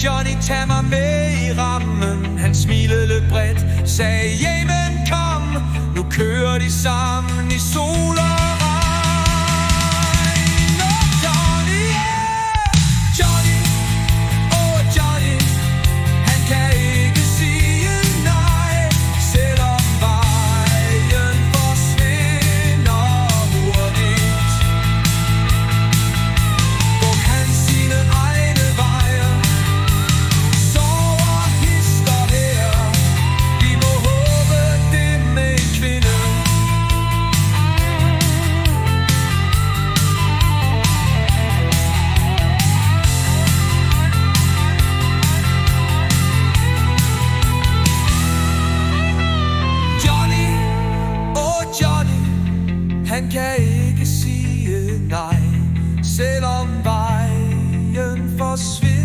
Johnny, tag mig med i rammen. Han smilede bredt, sagde, jamen kom. Nu kører de sammen i sol og regn. Og Johnny, yeah! Johnny, oh Johnny, han kan ikke sige nej, selvom vejen forsvinder hurtigt. Går han sine egne veje, sover hister her. Vi må håbe det med en kvinde. Johnny, oh Johnny, han kan ikke sige nej, selvom vejen forsvinder.